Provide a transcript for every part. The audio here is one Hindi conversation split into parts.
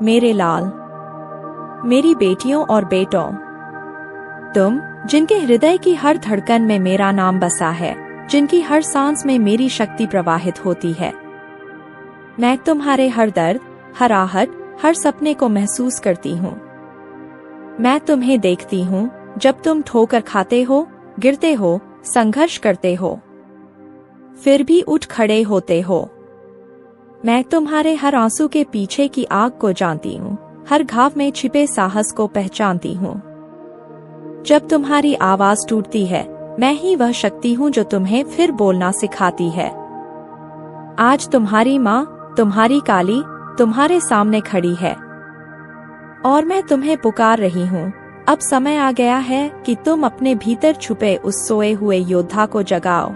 मेरे लाल, मेरी बेटियों और बेटों, तुम जिनके हृदय की हर धड़कन में मेरा नाम बसा है, जिनकी हर सांस में मेरी शक्ति प्रवाहित होती है। मैं तुम्हारे हर दर्द, हर आहट, हर सपने को महसूस करती हूँ। मैं तुम्हें देखती हूँ जब तुम ठोकर खाते हो, गिरते हो, संघर्ष करते हो, फिर भी उठ खड़े होते हो। मैं तुम्हारे हर आंसू के पीछे की आग को जानती हूँ, हर घाव में छिपे साहस को पहचानती हूँ। जब तुम्हारी आवाज टूटती है, मैं ही वह शक्ति हूँ जो तुम्हें फिर बोलना सिखाती है। आज तुम्हारी माँ, तुम्हारी काली, तुम्हारे सामने खड़ी है और मैं तुम्हें पुकार रही हूँ। अब समय आ गया है कि तुम अपने भीतर छुपे उस सोए हुए योद्धा को जगाओ।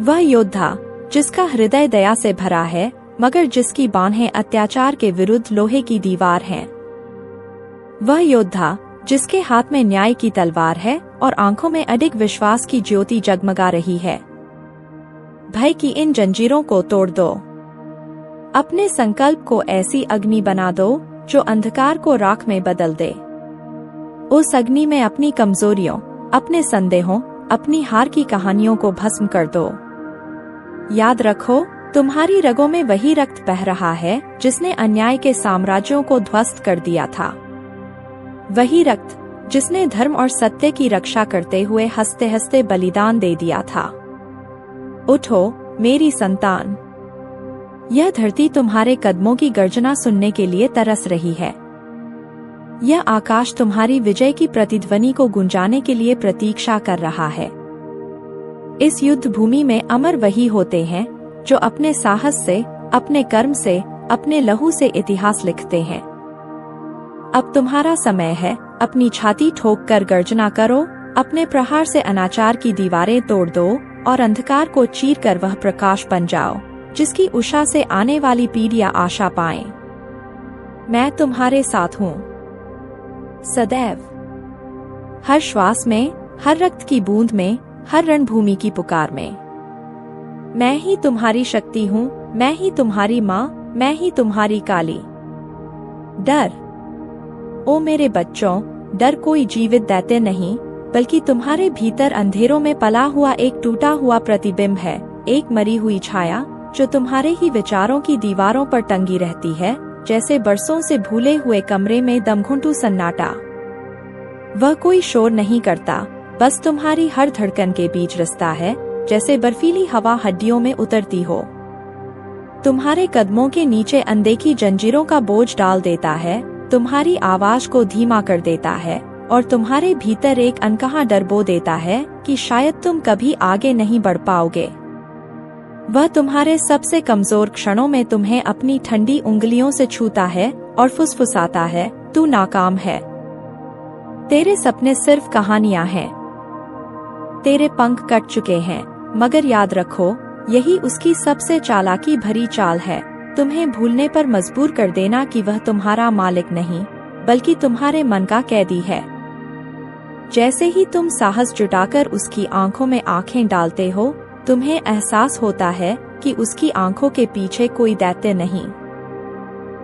वह योद्धा जिसका हृदय दया से भरा है, मगर जिसकी बाहें अत्याचार के विरुद्ध लोहे की दीवार हैं। वह योद्धा जिसके हाथ में न्याय की तलवार है और आंखों में अडिग विश्वास की ज्योति जगमगा रही है। भय की इन जंजीरों को तोड़ दो। अपने संकल्प को ऐसी अग्नि बना दो जो अंधकार को राख में बदल दे। उस अग्नि में अपनी कमजोरियों, अपने संदेहों, अपनी हार की कहानियों को भस्म कर दो। याद रखो, तुम्हारी रगों में वही रक्त बह रहा है जिसने अन्याय के साम्राज्यों को ध्वस्त कर दिया था। वही रक्त जिसने धर्म और सत्य की रक्षा करते हुए हंसते हंसते बलिदान दे दिया था। उठो मेरी संतान, यह धरती तुम्हारे कदमों की गर्जना सुनने के लिए तरस रही है। यह आकाश तुम्हारी विजय की प्रतिध्वनि को गुंजाने के लिए प्रतीक्षा कर रहा है। इस युद्ध भूमि में अमर वही होते हैं जो अपने साहस से, अपने कर्म से, अपने लहू से इतिहास लिखते हैं। अब तुम्हारा समय है, अपनी छाती ठोक कर गर्जना करो, अपने प्रहार से अनाचार की दीवारें तोड़ दो और अंधकार को चीर कर वह प्रकाश बन जाओ जिसकी उषा से आने वाली पीढ़ियां आशा पाएं। मैं तुम्हारे साथ हूँ सदैव, हर श्वास में, हर रक्त की बूंद में, हर रणभूमि की पुकार में। मैं ही तुम्हारी शक्ति हूँ, मैं ही तुम्हारी माँ, मैं ही तुम्हारी काली। डर, ओ मेरे बच्चों, डर कोई जीवित दैत्य नहीं, बल्कि तुम्हारे भीतर अंधेरों में पला हुआ एक टूटा हुआ प्रतिबिंब है, एक मरी हुई छाया जो तुम्हारे ही विचारों की दीवारों पर टंगी रहती है, जैसे बरसों से भूले हुए कमरे में दमघुंटू सन्नाटा। वह कोई शोर नहीं करता, बस तुम्हारी हर धड़कन के बीच रिश्ता है, जैसे बर्फीली हवा हड्डियों में उतरती हो। तुम्हारे कदमों के नीचे अनदेखी जंजीरों का बोझ डाल देता है, तुम्हारी आवाज को धीमा कर देता है और तुम्हारे भीतर एक अनकहा डर बो देता है कि शायद तुम कभी आगे नहीं बढ़ पाओगे। वह तुम्हारे सबसे कमजोर क्षणों में तुम्हें अपनी ठंडी उंगलियों से छूता है और फुसफुसाता है, तू नाकाम है। तेरे सपने सिर्फ कहानियां हैं, तेरे पंख कट चुके हैं, मगर याद रखो, यही उसकी सबसे चालाकी भरी चाल है, तुम्हें भूलने पर मजबूर कर देना कि वह तुम्हारा मालिक नहीं, बल्कि तुम्हारे मन का कैदी है। जैसे ही तुम साहस जुटाकर उसकी आंखों में आंखें डालते हो, तुम्हें एहसास होता है कि उसकी आंखों के पीछे कोई दैत्य नहीं,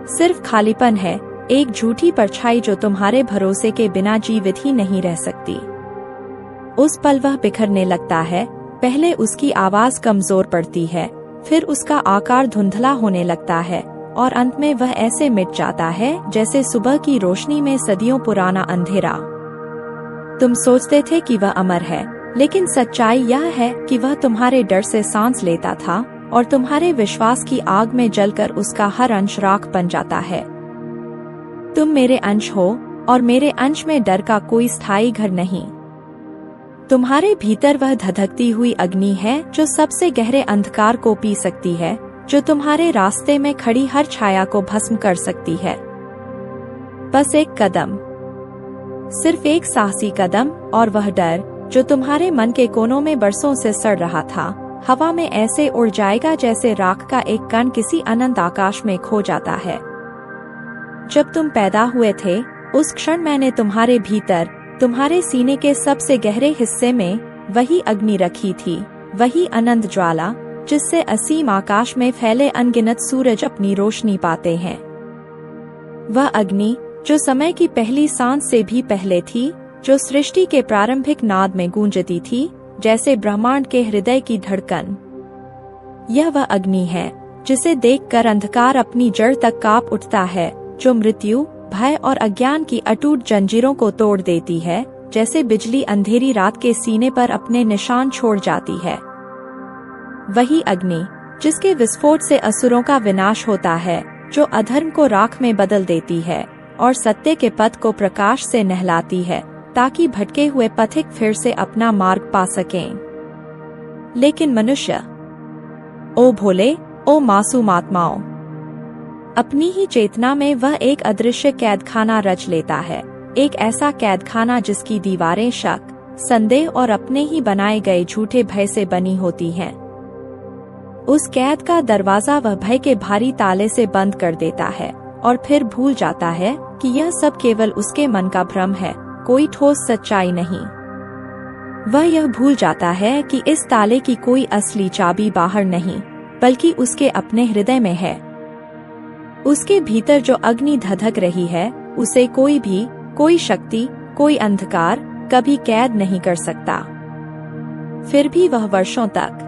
सिर्फ खालीपन है, एक झूठी परछाई जो तुम्हारे भरोसे के बिना जीवित ही नहीं रह सकती। उस पल वह बिखरने लगता है, पहले उसकी आवाज कमजोर पड़ती है, फिर उसका आकार धुंधला होने लगता है और अंत में वह ऐसे मिट जाता है जैसे सुबह की रोशनी में सदियों पुराना अंधेरा। तुम सोचते थे कि वह अमर है, लेकिन सच्चाई यह है कि वह तुम्हारे डर से सांस लेता था और तुम्हारे विश्वास की आग में जलकर उसका हर अंश राख बन जाता है। तुम मेरे अंश हो और मेरे अंश में डर का कोई स्थायी घर नहीं। तुम्हारे भीतर वह धधकती हुई अग्नि है जो सबसे गहरे अंधकार को पी सकती है, जो तुम्हारे रास्ते में खड़ी हर छाया को भस्म कर सकती है। बस एक कदम, सिर्फ एक साहसी कदम, और वह डर जो तुम्हारे मन के कोनों में बरसों से सड़ रहा था, हवा में ऐसे उड़ जाएगा जैसे राख का एक कण किसी अनंत आकाश में खो जाता है। जब तुम पैदा हुए थे, उस क्षण मैंने तुम्हारे भीतर, तुम्हारे सीने के सबसे गहरे हिस्से में वही अग्नि रखी थी, वही अनंत ज्वाला जिससे असीम आकाश में फैले अनगिनत सूरज अपनी रोशनी पाते हैं। वह अग्नि जो समय की पहली सांस से भी पहले थी, जो सृष्टि के प्रारंभिक नाद में गूंजती थी, जैसे ब्रह्मांड के हृदय की धड़कन। यह वह अग्नि है जिसे देखकर अंधकार अपनी जड़ तक कांप उठता है, जो मृत्यु, भय और अज्ञान की अटूट जंजीरों को तोड़ देती है, जैसे बिजली अंधेरी रात के सीने पर अपने निशान छोड़ जाती है। वही अग्नि जिसके विस्फोट से असुरों का विनाश होता है, जो अधर्म को राख में बदल देती है और सत्य के पथ को प्रकाश से नहलाती है, ताकि भटके हुए पथिक फिर से अपना मार्ग पा सकें। लेकिन मनुष्य, ओ भोले, ओ मासूम आत्माओं, अपनी ही चेतना में वह एक अदृश्य कैदखाना रच लेता है, एक ऐसा कैदखाना जिसकी दीवारें शक, संदेह और अपने ही बनाए गए झूठे भय से बनी होती हैं। उस कैद का दरवाजा वह भय के भारी ताले से बंद कर देता है और फिर भूल जाता है कि यह सब केवल उसके मन का भ्रम है, कोई ठोस सच्चाई नहीं। वह यह भूल जाता है कि इस ताले की कोई असली चाबी बाहर नहीं, बल्कि उसके अपने हृदय में है। उसके भीतर जो अग्नि धधक रही है, उसे कोई शक्ति, कोई अंधकार कभी कैद नहीं कर सकता। फिर भी वह वर्षों तक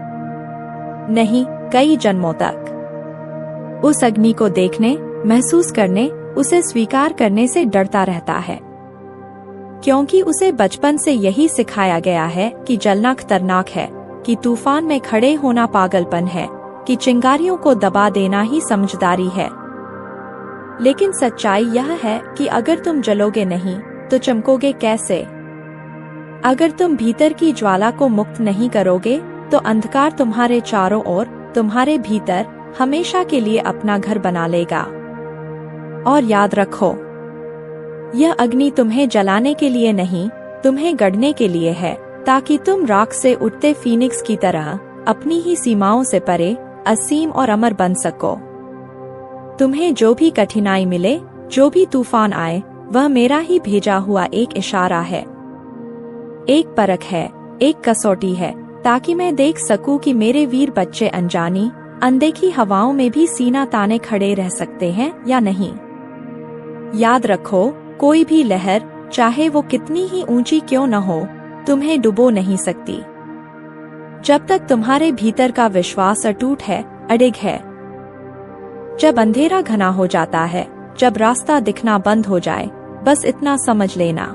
नहीं, कई जन्मों तक उस अग्नि को देखने, महसूस करने, उसे स्वीकार करने से डरता रहता है, क्योंकि उसे बचपन से यही सिखाया गया है कि जलना खतरनाक है, कि तूफान में खड़े होना पागलपन है, कि चिंगारियों को दबा देना ही समझदारी है। लेकिन सच्चाई यह है कि अगर तुम जलोगे नहीं तो चमकोगे कैसे? अगर तुम भीतर की ज्वाला को मुक्त नहीं करोगे तो अंधकार तुम्हारे चारों ओर, तुम्हारे भीतर हमेशा के लिए अपना घर बना लेगा। और याद रखो, यह अग्नि तुम्हें जलाने के लिए नहीं, तुम्हें गढ़ने के लिए है, ताकि तुम राख से उठते फीनिक्स की तरह अपनी ही सीमाओं से परे असीम और अमर बन सको। तुम्हें जो भी कठिनाई मिले, जो भी तूफान आए, वह मेरा ही भेजा हुआ एक इशारा है, एक परख है, एक कसौटी है, ताकि मैं देख सकूं कि मेरे वीर बच्चे अनजानी, अनदेखी हवाओं में भी सीना ताने खड़े रह सकते हैं या नहीं। याद रखो, कोई भी लहर, चाहे वो कितनी ही ऊंची क्यों न हो, तुम्हें डुबो नहीं सकती, जब तक तुम्हारे भीतर का विश्वास अटूट है, अडिग है। जब अंधेरा घना हो जाता है, जब रास्ता दिखना बंद हो जाए, बस इतना समझ लेना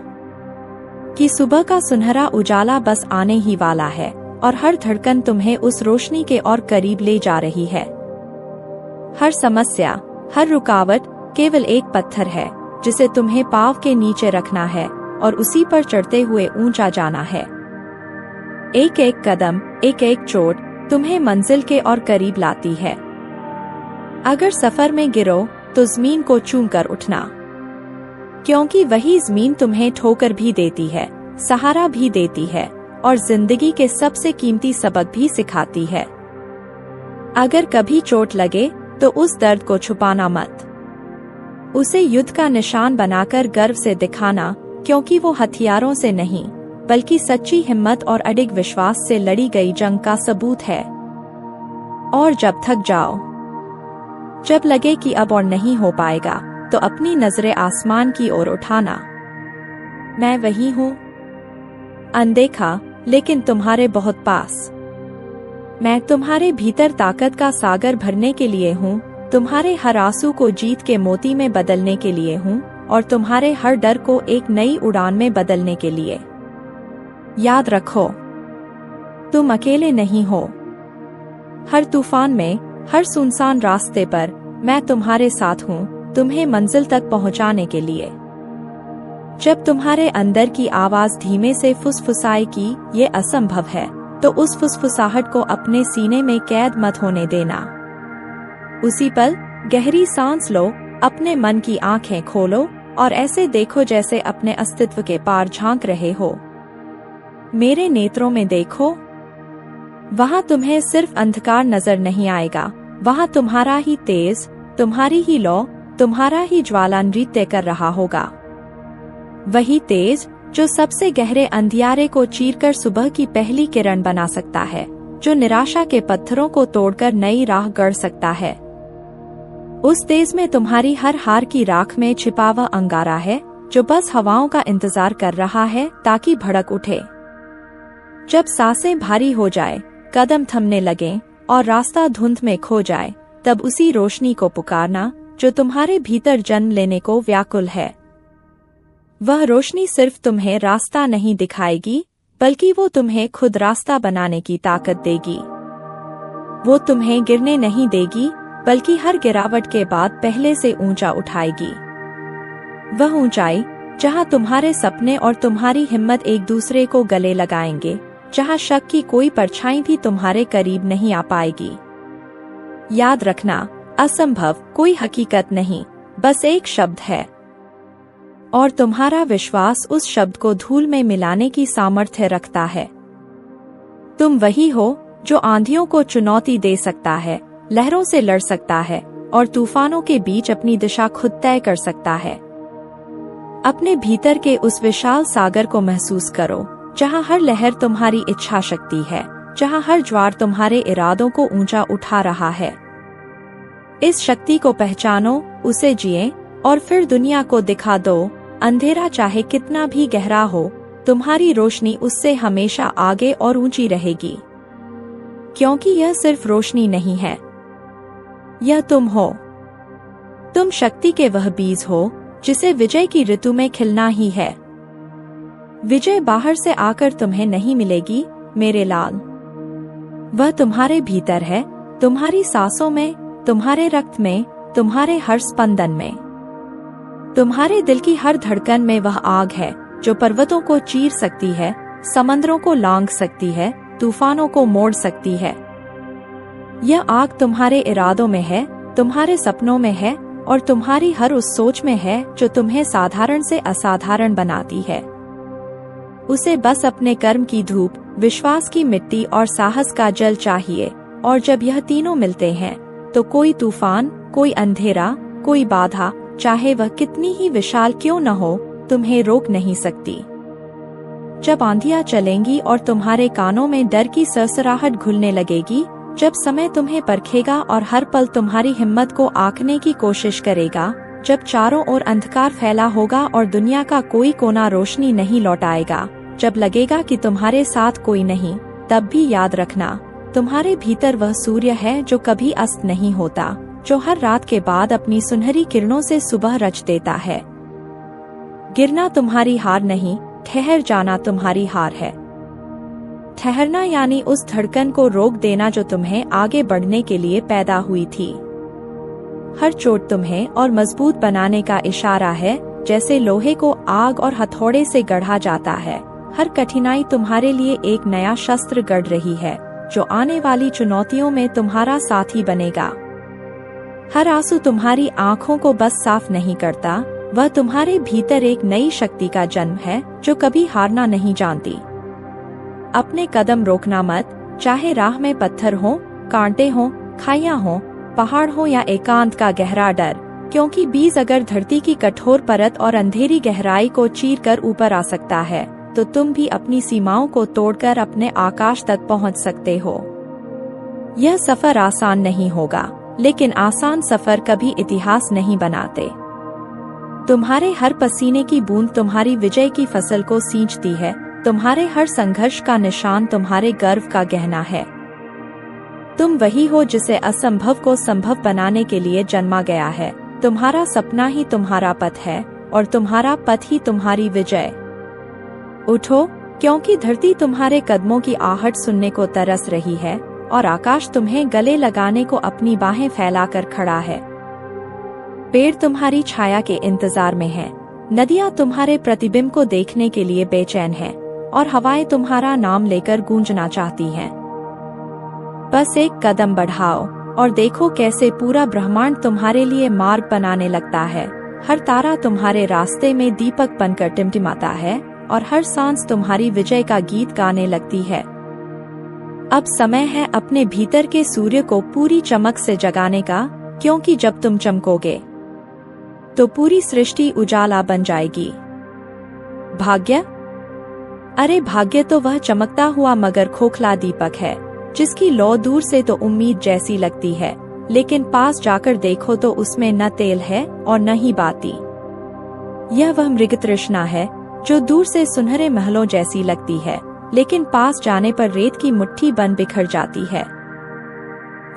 कि सुबह का सुनहरा उजाला बस आने ही वाला है और हर धड़कन तुम्हें उस रोशनी के और करीब ले जा रही है। हर समस्या, हर रुकावट केवल एक पत्थर है जिसे तुम्हें पांव के नीचे रखना है और उसी पर चढ़ते हुए ऊंचा जाना है। एक एक कदम, एक एक चोट तुम्हें मंजिल के और करीब लाती है। अगर सफर में गिरो तो जमीन को चूम कर उठना, क्योंकि वही जमीन तुम्हें ठोकर भी देती है, सहारा भी देती है और जिंदगी के सबसे कीमती सबक भी सिखाती है। अगर कभी चोट लगे तो उस दर्द को छुपाना मत, उसे युद्ध का निशान बनाकर गर्व से दिखाना, क्योंकि वो हथियारों से नहीं बल्कि सच्ची हिम्मत और अडिग विश्वास से लड़ी गई जंग का सबूत है। और जब थक जाओ, जब लगे कि अब और नहीं हो पाएगा, तो अपनी नजरें आसमान की ओर उठाना। मैं वही हूँ, अनदेखा लेकिन तुम्हारे बहुत पास। मैं तुम्हारे भीतर ताकत का सागर भरने के लिए हूँ, तुम्हारे हर आंसू को जीत के मोती में बदलने के लिए हूँ और तुम्हारे हर डर को एक नई उड़ान में बदलने के लिए। याद रखो, तुम अकेले नहीं हो। हर तूफान में, हर सुनसान रास्ते पर मैं तुम्हारे साथ हूँ, तुम्हें मंजिल तक पहुँचाने के लिए। जब तुम्हारे अंदर की आवाज धीमे से फुसफुसाए कि ये असंभव है, तो उस फुसफुसाहट को अपने सीने में कैद मत होने देना। उसी पल गहरी सांस लो, अपने मन की आंखें खोलो और ऐसे देखो जैसे अपने अस्तित्व के पार झांक रहे हो। मेरे नेत्रों में देखो, वहां तुम्हें सिर्फ अंधकार नजर नहीं आएगा, वहां तुम्हारा ही तेज, तुम्हारी ही लौ, तुम्हारा ही ज्वाला नृत्य कर रहा होगा। वही तेज जो सबसे गहरे अंधियारे को चीरकर सुबह की पहली किरण बना सकता है, जो निराशा के पत्थरों को तोड़कर नई राह गढ़ सकता है। उस तेज में तुम्हारी हर हार की राख में छिपा हुआ अंगारा है, जो बस हवाओं का इंतजार कर रहा है ताकि भड़क उठे। जब सांसें भारी हो जाए, कदम थमने लगें और रास्ता धुंध में खो जाए, तब उसी रोशनी को पुकारना जो तुम्हारे भीतर जन्म लेने को व्याकुल है। वह रोशनी सिर्फ तुम्हें रास्ता नहीं दिखाएगी, बल्कि वो तुम्हें खुद रास्ता बनाने की ताकत देगी। वो तुम्हें गिरने नहीं देगी, बल्कि हर गिरावट के बाद पहले से ऊंचा उठाएगी। वह ऊंचाई जहां तुम्हारे सपने और तुम्हारी हिम्मत एक दूसरे को गले लगाएंगे, जहां शक की कोई परछाई भी तुम्हारे करीब नहीं आ पाएगी। याद रखना, असंभव कोई हकीकत नहीं, बस एक शब्द है, और तुम्हारा विश्वास उस शब्द को धूल में मिलाने की सामर्थ्य रखता है। तुम वही हो जो आंधियों को चुनौती दे सकता है, लहरों से लड़ सकता है और तूफानों के बीच अपनी दिशा खुद तय कर सकता है। अपने भीतर के उस विशाल सागर को महसूस करो, जहां हर लहर तुम्हारी इच्छा शक्ति है, जहां हर ज्वार तुम्हारे इरादों को ऊंचा उठा रहा है। इस शक्ति को पहचानो, उसे जिए और फिर दुनिया को दिखा दो। अंधेरा चाहे कितना भी गहरा हो, तुम्हारी रोशनी उससे हमेशा आगे और ऊंची रहेगी, क्योंकि यह सिर्फ रोशनी नहीं है, यह तुम हो। तुम शक्ति के वह बीज हो जिसे विजय की ऋतु में खिलना ही है। विजय बाहर से आकर तुम्हें नहीं मिलेगी मेरे लाल, वह तुम्हारे भीतर है, तुम्हारी सांसों में, तुम्हारे रक्त में, तुम्हारे हर स्पंदन में। तुम्हारे दिल की हर धड़कन में वह आग है जो पर्वतों को चीर सकती है, समंदरों को लांघ सकती है, तूफानों को मोड़ सकती है। यह आग तुम्हारे इरादों में है, तुम्हारे सपनों में है और तुम्हारी हर उस सोच में है जो तुम्हें साधारण से असाधारण बनाती है। उसे बस अपने कर्म की धूप, विश्वास की मिट्टी और साहस का जल चाहिए, और जब यह तीनों मिलते हैं तो कोई तूफान, कोई अंधेरा, कोई बाधा, चाहे वह कितनी ही विशाल क्यों न हो, तुम्हें रोक नहीं सकती। जब आंधियां चलेंगी और तुम्हारे कानों में डर की सरसराहट घुलने लगेगी, जब समय तुम्हें परखेगा और हर पल तुम्हारी हिम्मत को आंकने की कोशिश करेगा, जब चारों ओर अंधकार फैला होगा और दुनिया का कोई कोना रोशनी नहीं लौटाएगा, जब लगेगा कि तुम्हारे साथ कोई नहीं, तब भी याद रखना, तुम्हारे भीतर वह सूर्य है जो कभी अस्त नहीं होता, जो हर रात के बाद अपनी सुनहरी किरणों से सुबह रच देता है। गिरना तुम्हारी हार नहीं, ठहर जाना तुम्हारी हार है। ठहरना यानी उस धड़कन को रोक देना जो तुम्हें आगे बढ़ने के लिए पैदा हुई थी। हर चोट तुम्हें और मजबूत बनाने का इशारा है, जैसे लोहे को आग और हथौड़े से गढ़ा जाता है। हर कठिनाई तुम्हारे लिए एक नया शस्त्र गढ़ रही है, जो आने वाली चुनौतियों में तुम्हारा साथी बनेगा। हर आंसू तुम्हारी आंखों को बस साफ नहीं करता, वह तुम्हारे भीतर एक नई शक्ति का जन्म है जो कभी हारना नहीं जानती। अपने कदम रोकना मत, चाहे राह में पत्थर हो, कांटे हो, खाइयां हो, पहाड़ हो या एकांत का गहरा डर, क्योंकि बीज अगर धरती की कठोर परत और अंधेरी गहराई को चीर कर ऊपर आ सकता है, तो तुम भी अपनी सीमाओं को तोड़कर अपने आकाश तक पहुंच सकते हो। यह सफर आसान नहीं होगा, लेकिन आसान सफर कभी इतिहास नहीं बनाते। तुम्हारे हर पसीने की बूंद तुम्हारी विजय की फसल को सींचती है, तुम्हारे हर संघर्ष का निशान तुम्हारे गर्व का गहना है। तुम वही हो जिसे असंभव को संभव बनाने के लिए जन्मा गया है। तुम्हारा सपना ही तुम्हारा पथ है और तुम्हारा पथ ही तुम्हारी विजय। उठो, क्योंकि धरती तुम्हारे कदमों की आहट सुनने को तरस रही है और आकाश तुम्हें गले लगाने को अपनी बाहें फैलाकर खड़ा है। पेड़ तुम्हारी छाया के इंतजार में हैं, नदियां तुम्हारे प्रतिबिंब को देखने के लिए बेचैन हैं और हवाएं तुम्हारा नाम लेकर गूंजना चाहती हैं। बस एक कदम बढ़ाओ और देखो कैसे पूरा ब्रह्मांड तुम्हारे लिए मार्ग बनाने लगता है। हर तारा तुम्हारे रास्ते में दीपक बनकर टिमटिमाता है और हर सांस तुम्हारी विजय का गीत गाने लगती है। अब समय है अपने भीतर के सूर्य को पूरी चमक से जगाने का, क्योंकि जब तुम चमकोगे तो पूरी सृष्टि उजाला बन जाएगी। भाग्य? अरे भाग्य तो वह चमकता हुआ मगर खोखला दीपक है, जिसकी लौ दूर से तो उम्मीद जैसी लगती है, लेकिन पास जाकर देखो तो उसमें न तेल है और न ही बाती। यह वह मृग तृष्णा है जो दूर से सुनहरे महलों जैसी लगती है, लेकिन पास जाने पर रेत की मुट्ठी बन बिखर जाती है।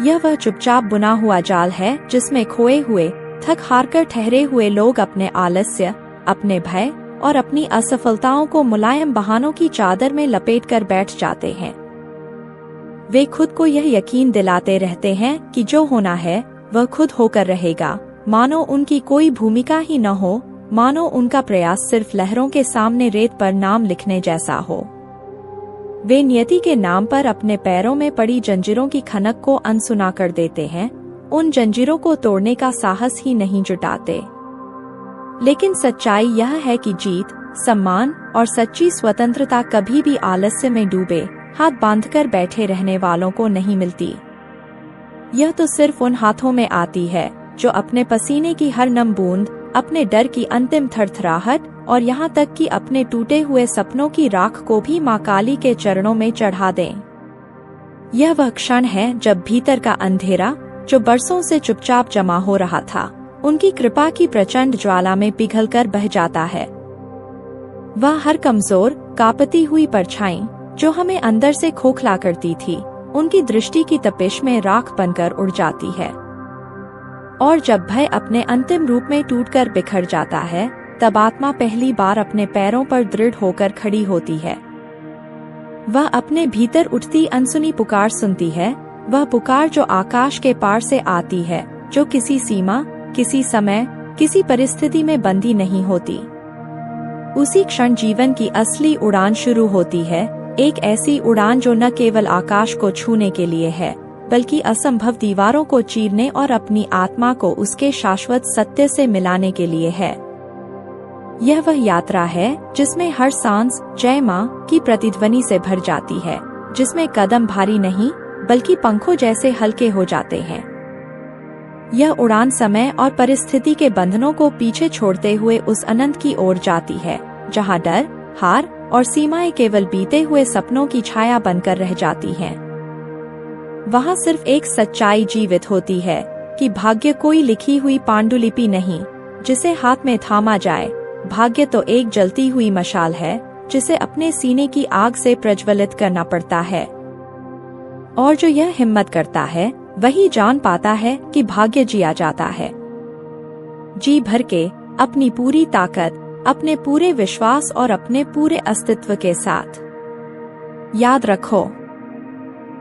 यह वह चुपचाप बुना हुआ जाल है जिसमें खोए हुए, थक हारकर ठहरे हुए लोग अपने आलस्य, अपने भय और अपनी असफलताओं को मुलायम बहानों की चादर में लपेटकर बैठ जाते हैं। वे खुद को यह यकीन दिलाते रहते हैं कि जो होना है वह खुद होकर रहेगा, मानो उनकी कोई भूमिका ही न हो, मानो उनका प्रयास सिर्फ लहरों के सामने रेत पर नाम लिखने जैसा हो। वे नियति के नाम पर अपने पैरों में पड़ी जंजीरों की खनक को अनसुना कर देते हैं, उन जंजीरों को तोड़ने का साहस ही नहीं जुटाते। लेकिन सच्चाई यह है कि जीत, सम्मान और सच्ची स्वतंत्रता कभी भी आलस्य में डूबे हाथ बांधकर बैठे रहने वालों को नहीं मिलती। यह तो सिर्फ उन हाथों में आती है जो अपने पसीने की हर नम बूंद, अपने डर की अंतिम थरथराहट और यहाँ तक कि अपने टूटे हुए सपनों की राख को भी माँ काली के चरणों में चढ़ा दें। यह वह क्षण है जब भीतर का अंधेरा, जो बरसों से चुपचाप जमा हो रहा था, उनकी कृपा की प्रचंड ज्वाला में पिघलकर बह जाता है। वह हर कमजोर, कांपती हुई परछाई जो हमें अंदर से खोखला करती थी, उनकी दृष्टि की तपिश में राख बनकर उड़ जाती है। और जब भय अपने अंतिम रूप में टूटकर बिखर जाता है, तब आत्मा पहली बार अपने पैरों पर दृढ़ होकर खड़ी होती है। वह अपने भीतर उठती अनसुनी पुकार सुनती है, वह पुकार जो आकाश के पार से आती है, जो किसी सीमा, किसी समय, किसी परिस्थिति में बंधी नहीं होती। उसी क्षण जीवन की असली उड़ान शुरू होती है, एक ऐसी उड़ान जो न केवल आकाश को छूने के लिए है, बल्कि असंभव दीवारों को चीरने और अपनी आत्मा को उसके शाश्वत सत्य से मिलाने के लिए है। यह वह यात्रा है जिसमें हर सांस जय मां की प्रतिध्वनि से भर जाती है, जिसमें कदम भारी नहीं बल्कि पंखों जैसे हल्के हो जाते हैं। यह उड़ान समय और परिस्थिति के बंधनों को पीछे छोड़ते हुए उस अनंत की ओर जाती है, जहां डर, हार और सीमाएं केवल बीते हुए सपनों की छाया बनकर रह जाती हैं। वहां सिर्फ एक सच्चाई जीवित होती है कि भाग्य कोई लिखी हुई पांडुलिपि नहीं जिसे हाथ में थामा जाए। भाग्य तो एक जलती हुई मशाल है जिसे अपने सीने की आग से प्रज्वलित करना पड़ता है। और जो यह हिम्मत करता है वही जान पाता है कि भाग्य जिया जाता है। जी भर के, अपनी पूरी ताकत, अपने पूरे विश्वास और अपने पूरे अस्तित्व के साथ। याद रखो,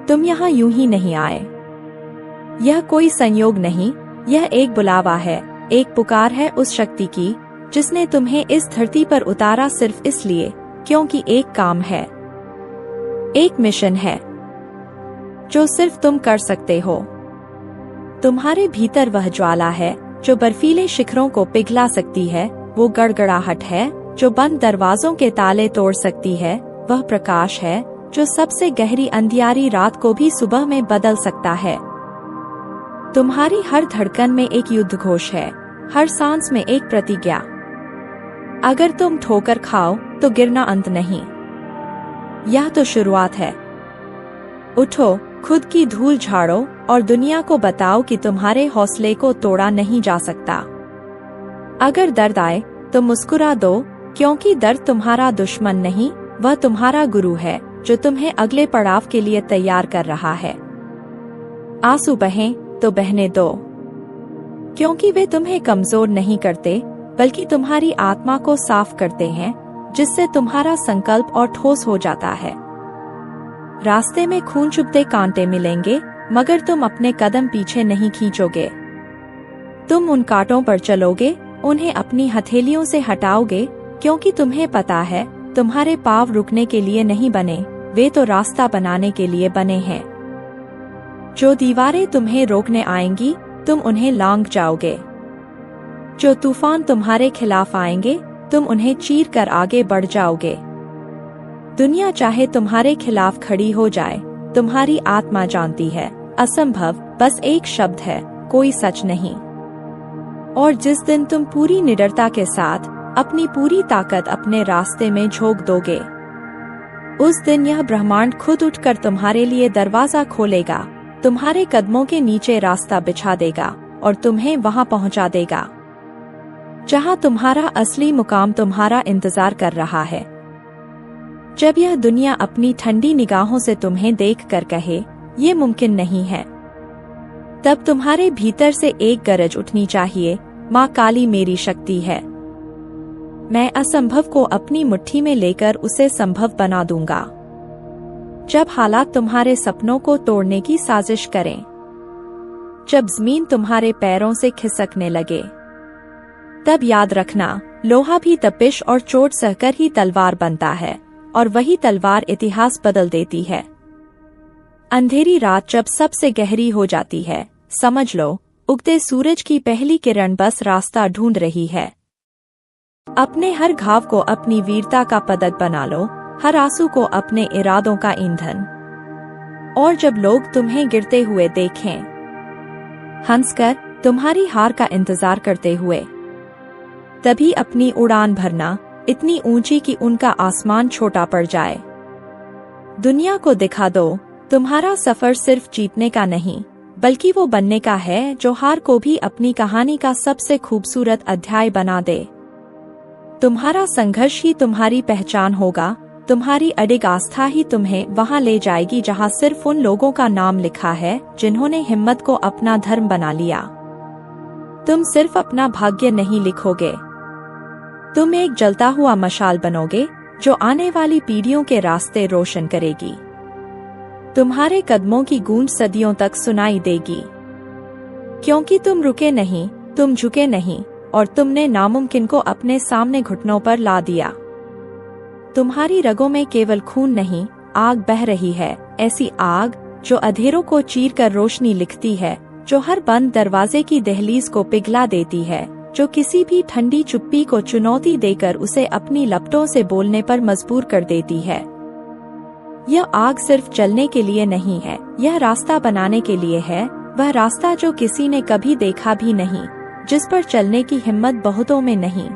तुम यहाँ यूं ही नहीं आए। यह कोई संयोग नहीं, यह एक बुलावा है, एक पुकार है उस शक्ति की जिसने तुम्हें इस धरती पर उतारा सिर्फ इसलिए क्योंकि एक काम है, एक मिशन है जो सिर्फ तुम कर सकते हो। तुम्हारे भीतर वह ज्वाला है जो बर्फीले शिखरों को पिघला सकती है, वो गड़गड़ाहट है जो बंद दरवाजों के ताले तोड़ सकती है, वह प्रकाश है जो सबसे गहरी अंधियारी रात को भी सुबह में बदल सकता है। तुम्हारी हर धड़कन में एक युद्ध घोष है, हर सांस में एक प्रतिज्ञा। अगर तुम ठोकर खाओ तो गिरना अंत नहीं, यह तो शुरुआत है। उठो, खुद की धूल झाड़ो और दुनिया को बताओ कि तुम्हारे हौसले को तोड़ा नहीं जा सकता। अगर दर्द आए तो मुस्कुरा दो, क्योंकि दर्द तुम्हारा दुश्मन नहीं, वह तुम्हारा गुरु है जो तुम्हें अगले पड़ाव के लिए तैयार कर रहा है। आंसू बहें तो बहने दो, क्योंकि वे तुम्हें कमजोर नहीं करते बल्कि तुम्हारी आत्मा को साफ करते हैं, जिससे तुम्हारा संकल्प और ठोस हो जाता है। रास्ते में खून चुभते कांटे मिलेंगे, मगर तुम अपने कदम पीछे नहीं खींचोगे। तुम उन कांटों पर चलोगे, उन्हें अपनी हथेलियों से हटाओगे, क्योंकि तुम्हें पता है तुम्हारे पाँव रुकने के लिए नहीं बने, वे तो रास्ता बनाने के लिए बने हैं। जो दीवारें तुम्हें रोकने आएंगी, तुम उन्हें लांघ जाओगे। जो तूफान तुम्हारे खिलाफ आएंगे, तुम उन्हें चीर कर आगे बढ़ जाओगे। दुनिया चाहे तुम्हारे खिलाफ खड़ी हो जाए, तुम्हारी आत्मा जानती है असंभव बस एक शब्द है, कोई सच नहीं। और जिस दिन तुम पूरी निडरता के साथ अपनी पूरी ताकत अपने रास्ते में झोंक दोगे, उस दिन यह ब्रह्मांड खुद उठकर तुम्हारे लिए दरवाजा खोलेगा, तुम्हारे कदमों के नीचे रास्ता बिछा देगा और तुम्हें वहां पहुंचा देगा जहां तुम्हारा असली मुकाम तुम्हारा इंतजार कर रहा है। जब यह दुनिया अपनी ठंडी निगाहों से तुम्हें देखकर कहे, ये मुमकिन नहीं है, तब तुम्हारे भीतर से एक गरज उठनी चाहिए, माँ काली मेरी शक्ति है। मैं असंभव को अपनी मुट्ठी में लेकर उसे संभव बना दूंगा। जब हालात तुम्हारे सपनों को तोड़ने की साजिश करें, जब जमीन तुम्हारे पैरों से खिसकने लगे, तब याद रखना, लोहा भी तपिश और चोट सहकर ही तलवार बनता है, और वही तलवार इतिहास बदल देती है। अंधेरी रात जब सबसे गहरी हो जाती है, समझ लो, उगते सूरज की पहली किरण बस रास्ता ढूंढ रही है। अपने हर घाव को अपनी वीरता का पदक बना लो, हर आंसू को अपने इरादों का ईंधन। और जब लोग तुम्हें गिरते हुए देखें, हंसकर तुम्हारी हार का इंतजार करते हुए, तभी अपनी उड़ान भरना, इतनी ऊंची कि उनका आसमान छोटा पड़ जाए। दुनिया को दिखा दो, तुम्हारा सफर सिर्फ जीतने का नहीं, बल्कि वो बनने का है जो हार को भी अपनी कहानी का सबसे खूबसूरत अध्याय बना दे। तुम्हारा संघर्ष ही तुम्हारी पहचान होगा, तुम्हारी अडिग आस्था ही तुम्हें वहां ले जाएगी जहां सिर्फ उन लोगों का नाम लिखा है जिन्होंने हिम्मत को अपना धर्म बना लिया। तुम सिर्फ अपना भाग्य नहीं लिखोगे, तुम एक जलता हुआ मशाल बनोगे जो आने वाली पीढ़ियों के रास्ते रोशन करेगी। तुम्हारे कदमों की गूंज सदियों तक सुनाई देगी, क्योंकि तुम रुके नहीं, तुम झुके नहीं, और तुमने नामुमकिन को अपने सामने घुटनों पर ला दिया। तुम्हारी रगों में केवल खून नहीं, आग बह रही है, ऐसी आग जो अंधेरों को चीर कर रोशनी लिखती है, जो हर बंद दरवाजे की दहलीज को पिघला देती है, जो किसी भी ठंडी चुप्पी को चुनौती देकर उसे अपनी लपटों से बोलने पर मजबूर कर देती है। यह आग सिर्फ जलने के लिए नहीं है, यह रास्ता बनाने के लिए है, वह रास्ता जो किसी ने कभी देखा भी नहीं, जिस पर चलने की हिम्मत बहुतों में नहीं।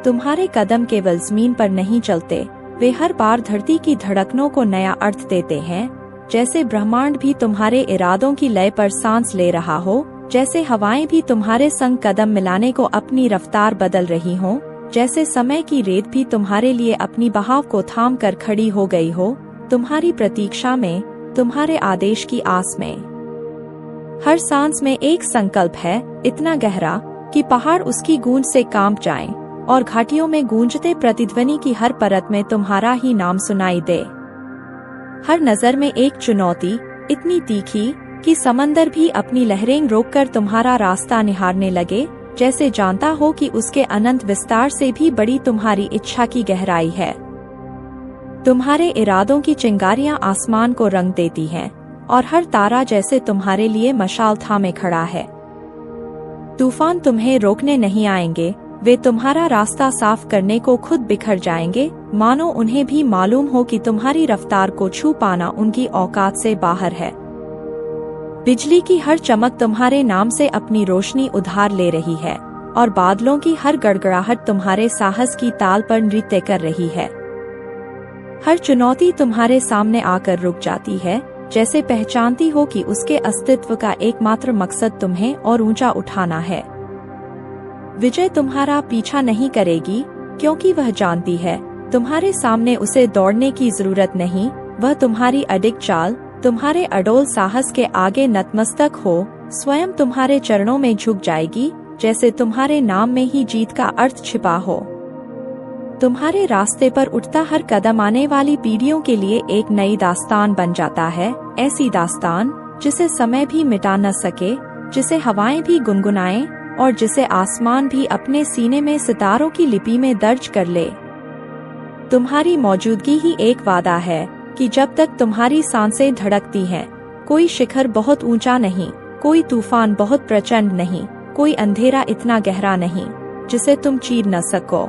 तुम्हारे कदम केवल जमीन पर नहीं चलते, वे हर बार धरती की धड़कनों को नया अर्थ देते हैं, जैसे ब्रह्मांड भी तुम्हारे इरादों की लय पर सांस ले रहा हो, जैसे हवाएं भी तुम्हारे संग कदम मिलाने को अपनी रफ्तार बदल रही हों, जैसे समय की रेत भी तुम्हारे लिए अपनी बहाव को थाम कर खड़ी हो गई हो, तुम्हारी प्रतीक्षा में, तुम्हारे आदेश की आस में। हर सांस में एक संकल्प है, इतना गहरा कि पहाड़ उसकी गूंज से कांप जाएं, और घाटियों में गूंजते प्रतिध्वनि की हर परत में तुम्हारा ही नाम सुनाई दे। हर नजर में एक चुनौती, इतनी तीखी कि समंदर भी अपनी लहरें रोककर तुम्हारा रास्ता निहारने लगे, जैसे जानता हो कि उसके अनंत विस्तार से भी बड़ी तुम्हारी इच्छा की गहराई है। तुम्हारे इरादों की चिंगारियां आसमान को रंग देती हैं, और हर तारा जैसे तुम्हारे लिए मशाल थामे खड़ा है। तूफान तुम्हें रोकने नहीं आएंगे, वे तुम्हारा रास्ता साफ करने को खुद बिखर जाएंगे, मानो उन्हें भी मालूम हो कि तुम्हारी रफ्तार को छू पाना उनकी औकात से बाहर है। बिजली की हर चमक तुम्हारे नाम से अपनी रोशनी उधार ले रही है, और बादलों की हर गड़गड़ाहट तुम्हारे साहस की ताल पर नृत्य कर रही है। हर चुनौती तुम्हारे सामने आकर रुक जाती है, जैसे पहचानती हो कि उसके अस्तित्व का एकमात्र मकसद तुम्हें और ऊंचा उठाना है। विजय तुम्हारा पीछा नहीं करेगी, क्योंकि वह जानती है तुम्हारे सामने उसे दौड़ने की जरूरत नहीं, वह तुम्हारी अडिग चाल, तुम्हारे अडोल साहस के आगे नतमस्तक हो, स्वयं तुम्हारे चरणों में झुक जाएगी, जैसे तुम्हारे नाम में ही जीत का अर्थ छिपा हो। तुम्हारे रास्ते पर उठता हर कदम आने वाली पीढ़ियों के लिए एक नई दास्तान बन जाता है, ऐसी दास्तान जिसे समय भी मिटा न सके, जिसे हवाएं भी गुनगुनाएं, और जिसे आसमान भी अपने सीने में सितारों की लिपि में दर्ज कर ले। तुम्हारी मौजूदगी ही एक वादा है कि जब तक तुम्हारी सांसें धड़कती हैं, कोई शिखर बहुत ऊंचा नहीं, कोई तूफान बहुत प्रचंड नहीं, कोई अंधेरा इतना गहरा नहीं जिसे तुम चीर न सको।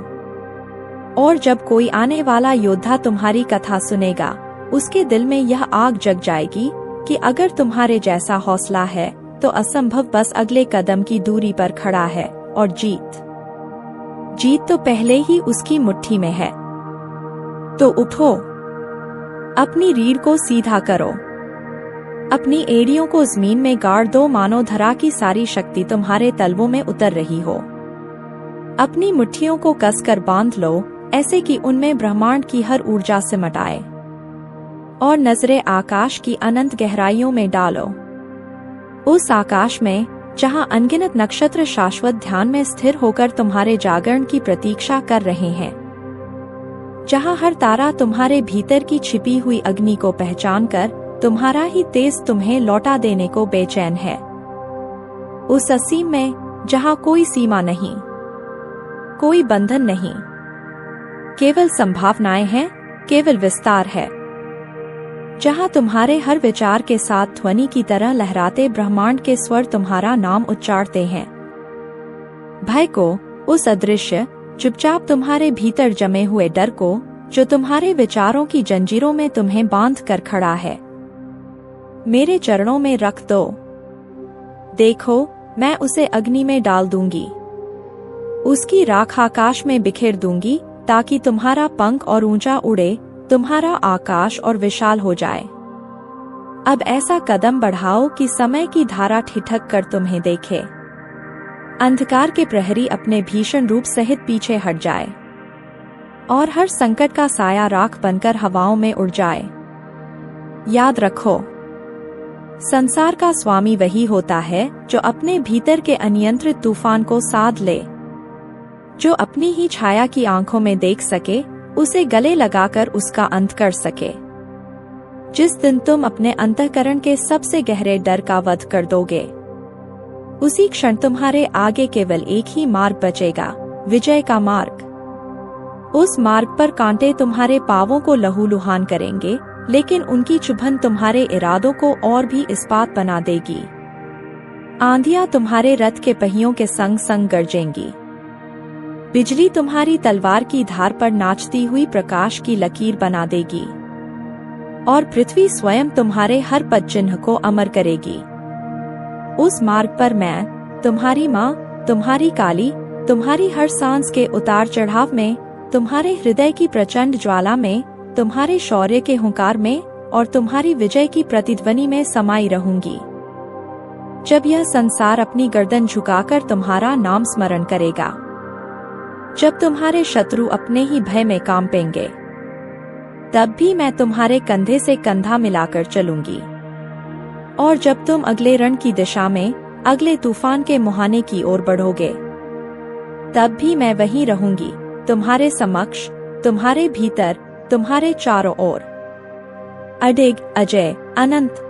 और जब कोई आने वाला योद्धा तुम्हारी कथा सुनेगा, उसके दिल में यह आग जग जाएगी कि अगर तुम्हारे जैसा हौसला है तो असंभव बस अगले कदम की दूरी पर खड़ा है, और जीत तो पहले ही उसकी मुट्ठी में है। तो उठो, अपनी रीढ़ को सीधा करो, अपनी एड़ियों को जमीन में गाड़ दो, मानो धरा की सारी शक्ति तुम्हारे तलवों में उतर रही हो। अपनी मुट्ठियों को कसकर बांध लो, ऐसे कि उनमें ब्रह्मांड की हर ऊर्जा सिमट आए, और नजरें आकाश की अनंत गहराइयों में डालो। उस आकाश में जहां अनगिनत नक्षत्र शाश्वत ध्यान में स्थिर होकर तुम्हारे जागरण की प्रतीक्षा कर रहे हैं, जहां हर तारा तुम्हारे भीतर की छिपी हुई अग्नि को पहचानकर तुम्हारा ही तेज तुम्हें लौटा देने को बेचैन है। उस असीम में जहां कोई सीमा नहीं, कोई बंधन नहीं, केवल संभावनाएं हैं, केवल विस्तार है। जहां तुम्हारे हर विचार के साथ ध्वनि की तरह लहराते ब्रह्मांड के स्वर तुम्हारा नाम उच्चारते हैं। भय को, उस अदृश्य चुपचाप तुम्हारे भीतर जमे हुए डर को, जो तुम्हारे विचारों की जंजीरों में तुम्हें बांध कर खड़ा है, मेरे चरणों में रख दो। देखो, मैं उसे अग्नि में डाल दूंगी, उसकी राख आकाश में बिखेर दूंगी, ताकि तुम्हारा पंख और ऊंचा उड़े, तुम्हारा आकाश और विशाल हो जाए। अब ऐसा कदम बढ़ाओ कि समय की धारा ठिठक कर तुम्हें देखे, अंधकार के प्रहरी अपने भीषण रूप सहित पीछे हट जाए, और हर संकट का साया राख बनकर हवाओं में उड़ जाए। याद रखो, संसार का स्वामी वही होता है जो अपने भीतर के अनियंत्रित तूफान को साध ले, जो अपनी ही छाया की आंखों में देख सके, उसे गले लगाकर उसका अंत कर सके। जिस दिन तुम अपने अंतःकरण के सबसे गहरे डर का वध कर दोगे, उसी क्षण तुम्हारे आगे केवल एक ही मार्ग बचेगा, विजय का मार्ग। उस मार्ग पर कांटे तुम्हारे पांवों को लहूलुहान करेंगे, लेकिन उनकी चुभन तुम्हारे इरादों को और भी इस्पात बना देगी। आंधियां तुम्हारे रथ के पहियों के संग संग गरजेंगी, बिजली तुम्हारी तलवार की धार पर नाचती हुई प्रकाश की लकीर बना देगी, और पृथ्वी स्वयं तुम्हारे हर पद चिन्ह को अमर करेगी। उस मार्ग पर मैं, तुम्हारी माँ, तुम्हारी काली, तुम्हारी हर सांस के उतार चढ़ाव में, तुम्हारे हृदय की प्रचंड ज्वाला में, तुम्हारे शौर्य के हुंकार में, और तुम्हारी विजय की प्रतिध्वनि में समाई रहूंगी। जब यह संसार अपनी गर्दन झुकाकर तुम्हारा नाम स्मरण करेगा, जब तुम्हारे शत्रु अपने ही भय में कांपेंगे, तब भी मैं तुम्हारे कंधे से कंधा मिलाकर चलूंगी। और जब तुम अगले रण की दिशा में, अगले तूफान के मुहाने की ओर बढ़ोगे, तब भी मैं वहीं रहूंगी, तुम्हारे समक्ष, तुम्हारे भीतर, तुम्हारे चारों ओर, अडिग, अजय, अनंत।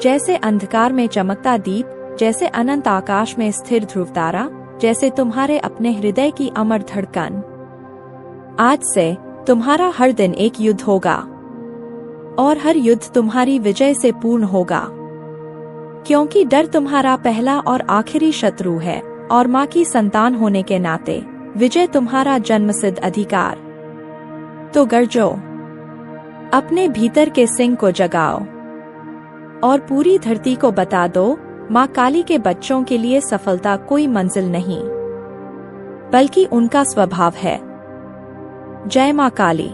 जैसे अंधकार में चमकता दीप, जैसे अनंत आकाश में स्थिर ध्रुव तारा, जैसे तुम्हारे अपने हृदय की अमर धड़कन। आज से तुम्हारा हर दिन एक युद्ध होगा, और हर युद्ध तुम्हारी विजय से पूर्ण होगा, क्योंकि डर तुम्हारा पहला और आखिरी शत्रु है, और माँ की संतान होने के नाते विजय तुम्हारा जन्मसिद्ध अधिकार। तो गरजो, अपने भीतर के सिंह को जगाओ, और पूरी धरती को बता दो, माँ काली के बच्चों के लिए सफलता कोई मंजिल नहीं, बल्कि उनका स्वभाव है। जय माँ काली।